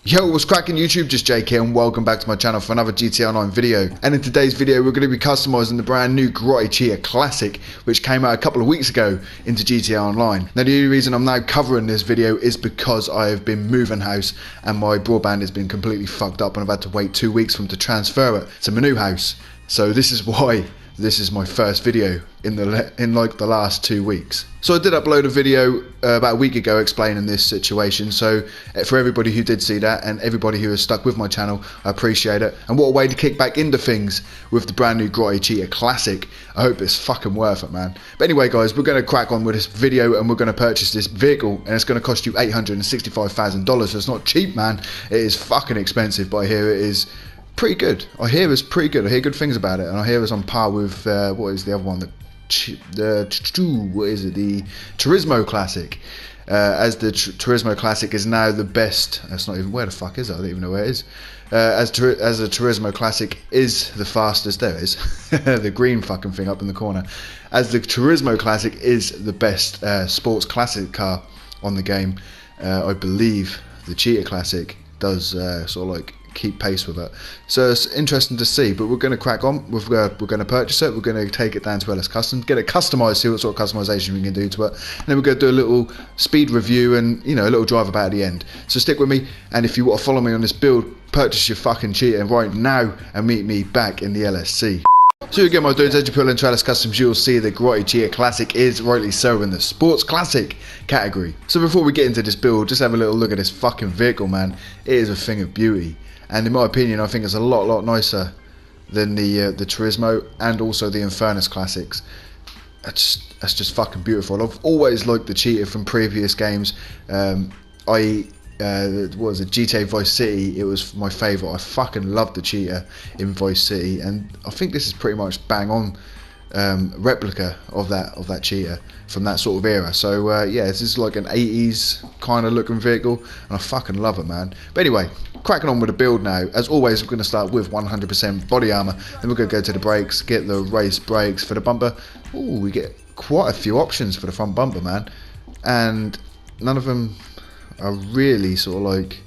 Yo, what's cracking YouTube? Just JK and welcome back to my channel for another GTA Online video. And in today's video we're going to be customizing the brand new Cheetah Classic, which came out a couple of weeks ago into GTA Online. Now the only reason I'm now covering this video is because I have been moving house and my broadband has been completely fucked up and I've had to wait 2 weeks for them to transfer it to my new house. So this is why this is my first video in like the last 2 weeks. So I did upload a video about a week ago explaining this situation, so for everybody who did see that and everybody who has stuck with my channel, I appreciate it. And what a way to kick back into things with the brand new Cheetah Classic. I hope it's fucking worth it, man. But anyway guys, we're going to crack on with this video and we're going to purchase this vehicle, and it's going to cost you $865,000, so it's not cheap, man. It is fucking expensive, but I hear it is pretty good. I hear it's pretty good. I hear good things about it, and I hear it's on par with what is the other one, the Turismo Classic. As the Turismo Classic is now the best. That's not even, where the fuck is it? I don't even know where it is. As the Turismo Classic is the fastest, there it is, the green fucking thing up in the corner. As the Turismo Classic is the best sports classic car on the game, I believe the Cheetah Classic does sort of like keep pace with it. So it's interesting to see, but we're going to crack on. We're going to purchase it. We're going to take it down to LS Custom, get it customized, see what sort of customization we can do to it, and then we're going to do a little speed review and, you know, a little drive about at the end. So stick with me, and if you want to follow me on this build, purchase your fucking Cheetah right now and meet me back in the LSC. So again, my dudes, as you pull into LS Customs, you'll see the Cheetah Classic is rightly so in the sports classic category. So before we get into this build, just have a little look at this fucking vehicle, man. It is a thing of beauty. And in my opinion, I think it's a lot nicer than the Turismo and also the Infernus Classics. That's just fucking beautiful. I've always liked the Cheetah from previous games. What was it, GTA Vice City? It was my favourite. I fucking loved the Cheetah in Vice City, and I think this is pretty much bang on replica of that Cheetah from that sort of era. So yeah, this is like an 80s kind of looking vehicle, and I fucking love it, man. But anyway, cracking on with the build now. As always, we're going to start with 100% body armor, then we're going to go to the brakes, get the race brakes. For the bumper, ooh, we get quite a few options for the front bumper, man, and none of them are really sort of like,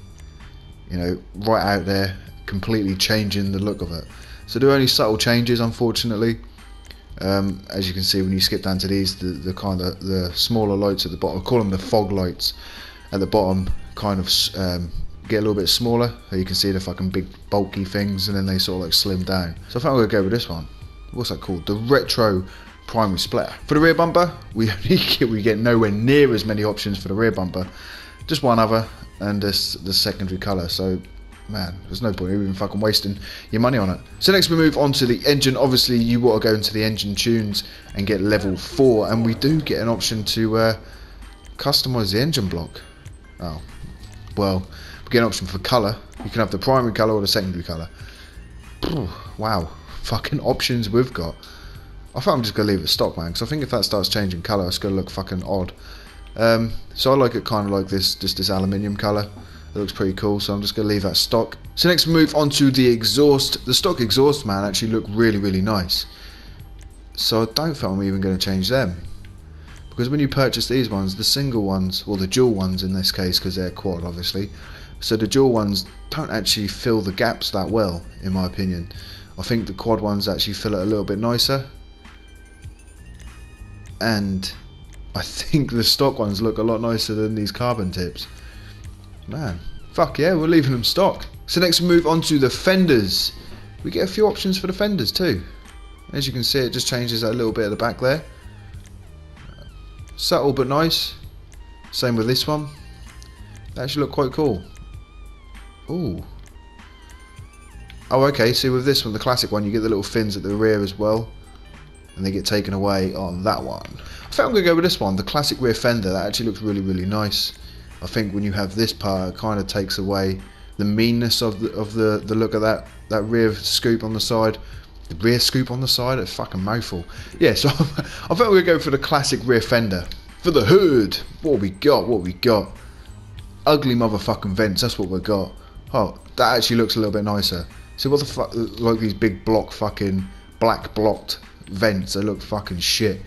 you know, right out there completely changing the look of it. So there are only subtle changes, unfortunately. As you can see when you skip down to these, the kind of the smaller lights at the bottom, I call them the fog lights at the bottom, kind of get a little bit smaller, so you can see the fucking big bulky things, and then they sort of like slim down. So I think I'm going to go with this one. What's that called? The retro primary splitter. For the rear bumper, we get nowhere near as many options for the rear bumper. Just one other, and the secondary colour. So man, there's no point even fucking wasting your money on it. So next we move on to the engine. Obviously you want to go into the engine tunes and get level 4, and we do get an option to customise the engine block. Oh, well, we get an option for colour. You can have the primary colour or the secondary colour. Wow, fucking options we've got. I think I'm just going to leave it stock, man, because I think if that starts changing colour, it's going to look fucking odd. So I like it kind of like this, just this aluminium colour. It looks pretty cool, so I'm just going to leave that stock. So next we move on to the exhaust. The stock exhaust, man, actually look really nice. So I don't think I'm even going to change them, because when you purchase these ones, the single ones, or the dual ones in this case, because they're quad obviously, so the dual ones don't actually fill the gaps that well, in my opinion. I think the quad ones actually fill it a little bit nicer, and I think the stock ones look a lot nicer than these carbon tips. Man, fuck yeah, we're leaving them stock. So next we move on to the fenders. We get a few options for the fenders too. As you can see, it just changes that little bit at the back there. Subtle but nice. Same with this one. They actually look quite cool. Ooh. Oh, okay, see with this one, the classic one, you get the little fins at the rear as well, and they get taken away on that one. I think I'm going to go with this one, the classic rear fender. That actually looks really nice. I think when you have this part, it kind of takes away the meanness of the look of that rear scoop on the side. The rear scoop on the side, it's fucking mouthful. Yeah, so I think we're going to go for the classic rear fender. For the hood, what we got? Ugly motherfucking vents, that's what we got. Oh, that actually looks a little bit nicer. See what the fuck, like these big block fucking black blocked vents, they look fucking shit.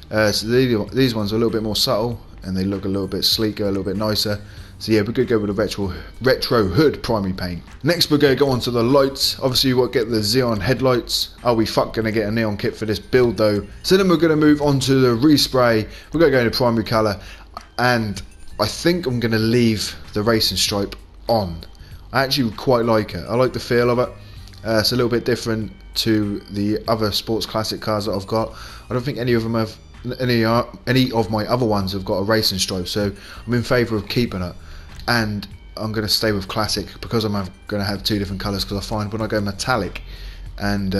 So these ones are a little bit more subtle, and they look a little bit sleeker, a little bit nicer. So yeah, we're going to go with a retro hood primary paint. Next we're going to go on to the lights. Obviously we'll get the Xeon headlights. Are we going to get a neon kit for this build though? So then we're going to move on to the respray. We're going to go into primary colour, and I think I'm going to leave the racing stripe on. I actually quite like it. I like the feel of it. It's a little bit different to the other sports classic cars that I've got. I don't think any of them have, any of my other ones have got a racing stripe, so I'm in favour of keeping it. And I'm going to stay with classic because I'm going to have two different colours, because I find when I go metallic and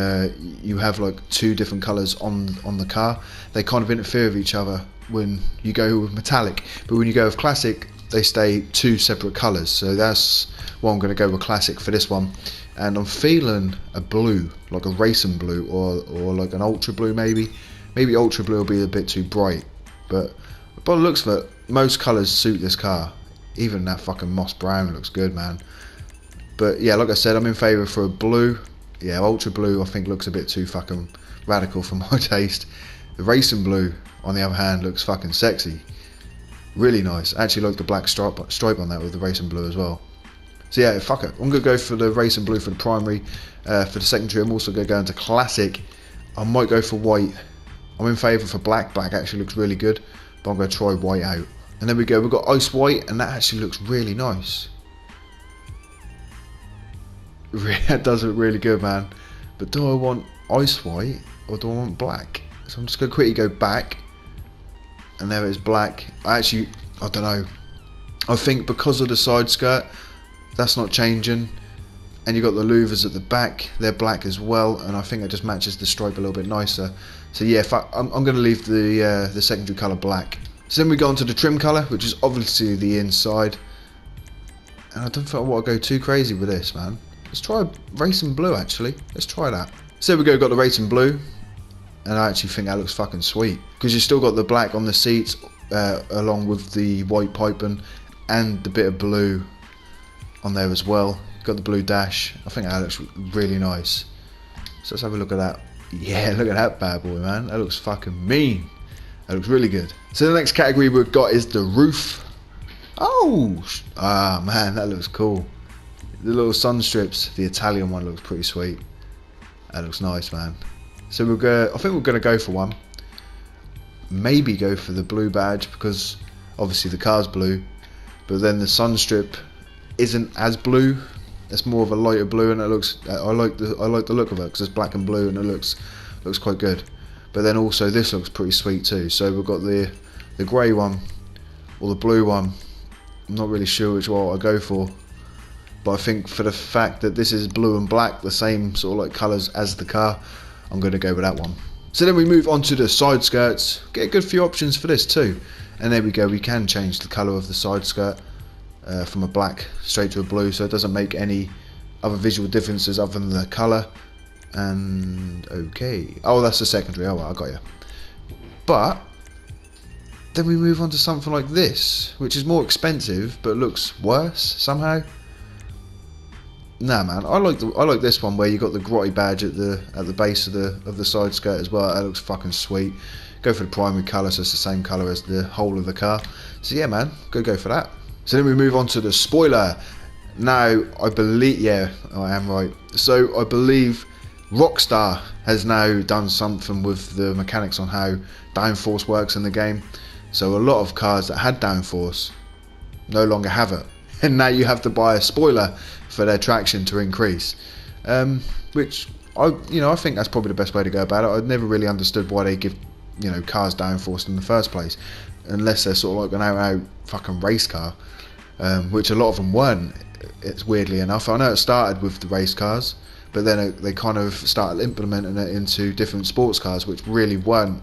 you have like two different colours on the car, they kind of interfere with each other when you go with metallic. But when you go with classic, they stay two separate colours. So that's why I'm going to go with classic for this one. And I'm feeling a blue, like a racing blue, or like an ultra blue maybe. Maybe ultra blue will be a bit too bright, but by the looks of it, most colours suit this car. Even that fucking moss brown looks good, man. But yeah, like I said, I'm in favour for a blue. Yeah, ultra blue I think looks a bit too fucking radical for my taste. The racing blue, on the other hand, looks fucking sexy. Really nice. I actually like the black stripe on that with the racing blue as well. So yeah, fuck it. I'm going to go for the racing blue for the primary. For the secondary, I'm also going to go into classic. I might go for white. I'm in favour for black. Black actually looks really good, but I'm going to try white out. And then we go, we've got ice white, and that actually looks really nice. That does look really good, man. But do I want ice white, or do I want black? So I'm just going to quickly go back. And there it is, black. I don't know. I think because of the side skirt, that's not changing. And you've got the louvers at the back, they're black as well. And I think it just matches the stripe a little bit nicer. So yeah, I'm going to leave the secondary colour black. So then we go on to the trim colour, which is obviously the inside. And I don't think I want to go too crazy with this, man. Let's try racing blue, actually. Let's try that. So we got the racing blue. And I actually think that looks fucking sweet. Because you've still got the black on the seats, along with the white piping. And the bit of blue on there as well. You've got the blue dash. I think that looks really nice. So let's have a look at that. Yeah, look at that bad boy, man. That looks fucking mean. That looks really good. So the next category we've got is the roof. Oh, man, that looks cool. The little sun strips. The Italian one looks pretty sweet. That looks nice, man. So I think we're going to go for one. Maybe go for the blue badge, because obviously the car's blue. But then the sun strip isn't as blue. It's more of a lighter blue, and it looks. I like the look of it because it's black and blue, and it looks quite good. But then also this looks pretty sweet too. So we've got the grey one or the blue one. I'm not really sure which one I go for, but I think for the fact that this is blue and black, the same sort of like colours as the car, I'm going to go with that one. So then we move on to the side skirts. Get a good few options for this too. And there we go. We can change the colour of the side skirt from a black straight to a blue, so it doesn't make any other visual differences other than the colour. And okay, oh, that's the secondary. Oh, well, I got you. But then we move on to something like this, which is more expensive but looks worse somehow. Nah, man, I like this one where you got the grotty badge at the base of the side skirt as well. That looks fucking sweet. Go for the primary colour, so it's the same colour as the whole of the car. So yeah, man, go for that. So then we move on to the spoiler. Now, I believe, yeah, I am right. So I believe Rockstar has now done something with the mechanics on how downforce works in the game. So a lot of cars that had downforce no longer have it, and now you have to buy a spoiler for their traction to increase. Which I think that's probably the best way to go about it. I'd never really understood why they give cars downforce in the first place, unless they're sort of like an out fucking race car, which a lot of them weren't. It's weirdly enough. I know it started with the race cars, but then they kind of started implementing it into different sports cars, which really weren't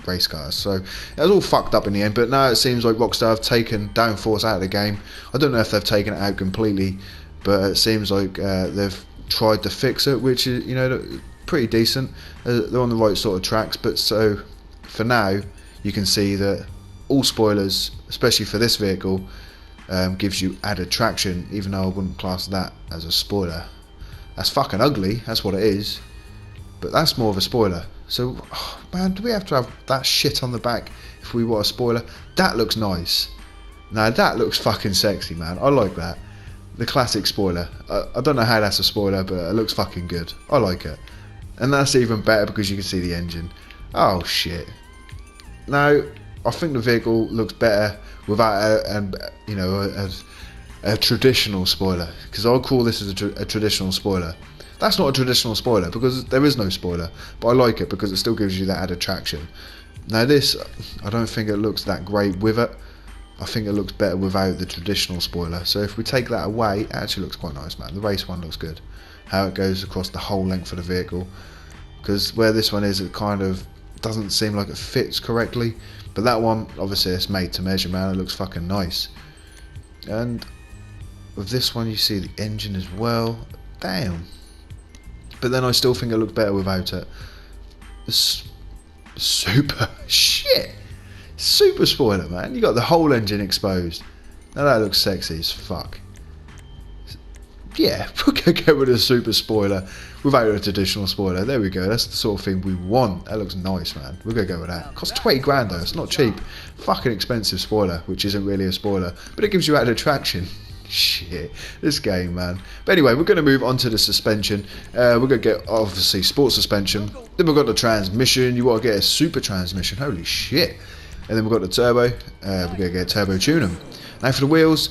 race cars. So it was all fucked up in the end. But now it seems like Rockstar have taken downforce out of the game. I don't know if they've taken it out completely, but it seems like they've tried to fix it, which is pretty decent. They're on the right sort of tracks. But so for now, you can see that all spoilers, especially for this vehicle, gives you added traction, even though I wouldn't class that as a spoiler. That's fucking ugly, that's what it is, but that's more of a spoiler. So, oh, man, do we have to have that shit on the back if we want a spoiler? That looks nice. Now, that looks fucking sexy, man. I like that. The classic spoiler. I don't know how that's a spoiler, but it looks fucking good. I like it. And that's even better because you can see the engine. Oh, shit. Now, I think the vehicle looks better without a traditional spoiler, because I'll call this as a traditional spoiler. That's not a traditional spoiler because there is no spoiler, but I like it because it still gives you that added traction. Now this, I don't think it looks that great with it. I think it looks better without the traditional spoiler. So if we take that away, it actually looks quite nice, man. The race one looks good. How it goes across the whole length of the vehicle, because where this one is, it kind of doesn't seem like it fits correctly. But that one, obviously, it's made to measure, man. It looks fucking nice. And with this one, you see the engine as well. Damn. But then I still think it looked better without it. Super shit. Super spoiler, man. You got the whole engine exposed. Now that looks sexy as fuck. Yeah, we're gonna go with a super spoiler without a traditional spoiler. There we go. That's the sort of thing we want. That looks nice, man. We're gonna go with that. Costs 20 grand though. It's not cheap. Fucking expensive spoiler, which isn't really a spoiler, but it gives you added traction. Shit, this game, man. But anyway, we're going to move on to the suspension. We're going to get, obviously, sport suspension. Then we've got the transmission. You want to get a super transmission. Holy shit. And then we've got the turbo. We're going to get turbo tuning. Now for the wheels,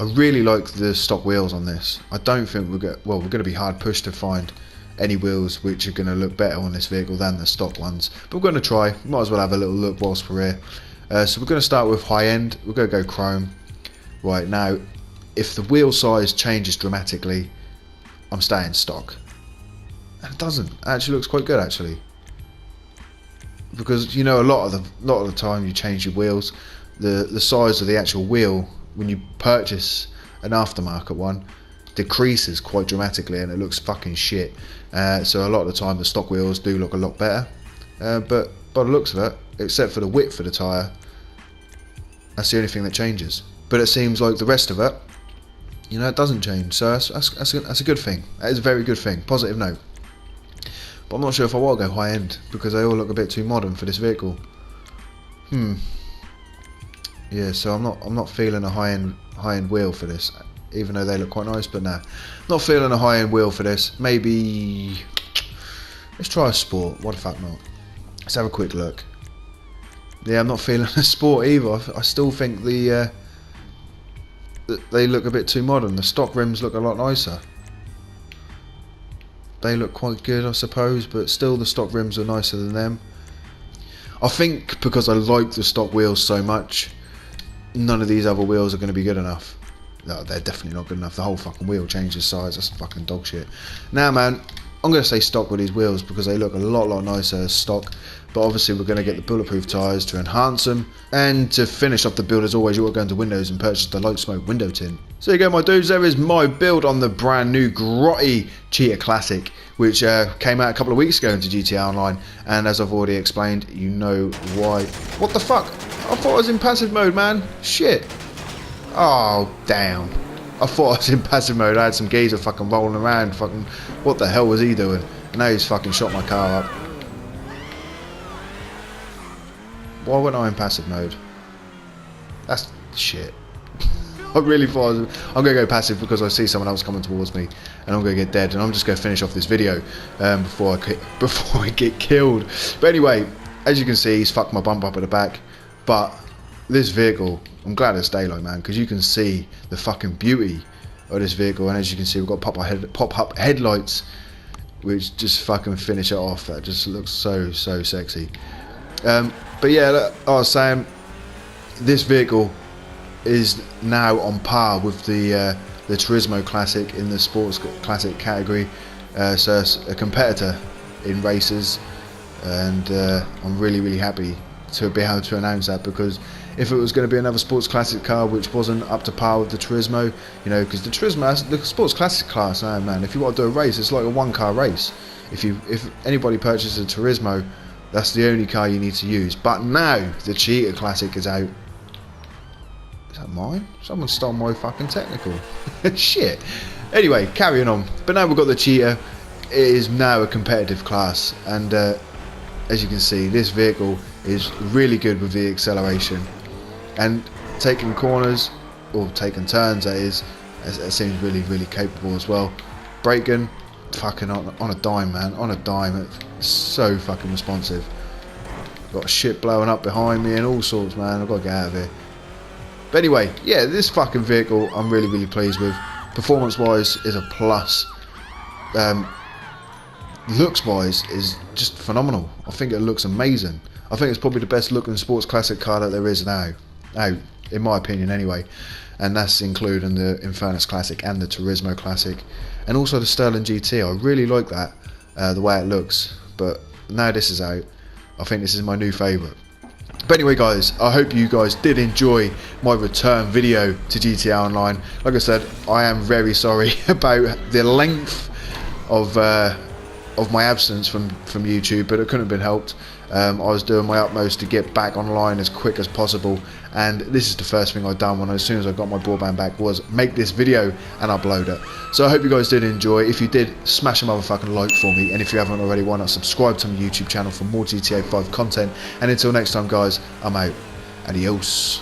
I really like the stock wheels on this. I don't think we're going to be hard pushed to find any wheels which are going to look better on this vehicle than the stock ones. But we're going to try. Might as well have a little look whilst we're here. So we're going to start with high end. We're going to go chrome. Right, now, if the wheel size changes dramatically, I'm staying stock. And it doesn't. It actually looks quite good, actually. Because, you know, a lot of the time you change your wheels, the size of the actual wheel, when you purchase an aftermarket one, decreases quite dramatically and it looks fucking shit. So a lot of the time the stock wheels do look a lot better. But by the looks of it, except for the width of the tyre, that's the only thing that changes. But it seems like the rest of it, you know, it doesn't change, so that's a good thing. That is a very good thing, positive note. But I'm not sure if I want to go high end because they all look a bit too modern for this vehicle. Yeah, so I'm not feeling a high end wheel for this, even though they look quite nice. But nah, not feeling a high end wheel for this. Maybe let's try a sport. What the fuck not? Let's have a quick look. Yeah, I'm not feeling a sport either. I still think they look a bit too modern. The stock rims look a lot nicer. They look quite good, I suppose, but still the stock rims are nicer than them. I think because I like the stock wheels so much, none of these other wheels are going to be good enough. No, they're definitely not good enough. The whole fucking wheel changes size. That's fucking dog shit. Now, man, I'm going to say stock with these wheels because they look a lot nicer as stock. But obviously we're going to get the bulletproof tyres to enhance them. And to finish off the build, as always, you will go into Windows and purchase the light smoke window tint. So there you go, my dudes. There is my build on the brand new grotty Cheetah Classic, which came out a couple of weeks ago into GTA Online. And as I've already explained, you know why. What the fuck? I thought I was in passive mode, man. Shit. Oh, damn. I thought I was in passive mode. I had some geezer fucking rolling around. Fucking, what the hell was he doing? And now he's fucking shot my car up. Why went I in passive mode? That's shit. I really thought I'm going to go passive because I see someone else coming towards me and I'm going to get dead, and I'm just going to finish off this video before I get killed. But anyway, as you can see, he's fucked my bump up at the back. But this vehicle, I'm glad it's daylight, man, because you can see the fucking beauty of this vehicle. And as you can see, we've got pop-up headlights, which just fucking finish it off. That just looks so sexy. But yeah, like I was saying, this vehicle is now on par with the Turismo Classic in the Sports Classic category. So it's a competitor in races, and I'm really happy to be able to announce that, because if it was going to be another Sports Classic car which wasn't up to par with the Turismo, you know, because the Turismo, the Sports Classic class, man, if you want to do a race, it's like a one-car race. If anybody purchases a Turismo, that's the only car you need to use. But now the Cheetah Classic is out. Is that mine? Someone stole my fucking technical. Shit. Anyway, carrying on. But now we've got the Cheetah. It is now a competitive class, and as you can see, this vehicle is really good with the acceleration, and taking corners, or taking turns that is, it seems really capable as well. Braking, fucking on a dime, man, on a dime. It's so fucking responsive. Got shit blowing up behind me and all sorts, man. I've got to get out of here. But anyway, yeah, this fucking vehicle I'm really pleased with. Performance wise is a plus. Looks wise is just phenomenal. I think it looks amazing. I think it's probably the best looking sports classic car that there is now, in my opinion anyway, and that's including the Infernus Classic and the Turismo Classic, and also the Sterling GT. I really like that, the way it looks, but now this is out, I think this is my new favourite. But anyway guys, I hope you guys did enjoy my return video to GTA Online. Like I said, I am very sorry about the length of my absence from YouTube, but it couldn't have been helped. I was doing my utmost to get back online as quick as possible, and this is the first thing I've done as soon as I got my broadband back, was make this video and upload it. So I hope you guys did enjoy. If you did, smash a motherfucking like for me, and if you haven't already, why not subscribe to my YouTube channel for more GTA 5 content. And until next time guys, I'm out. Adios.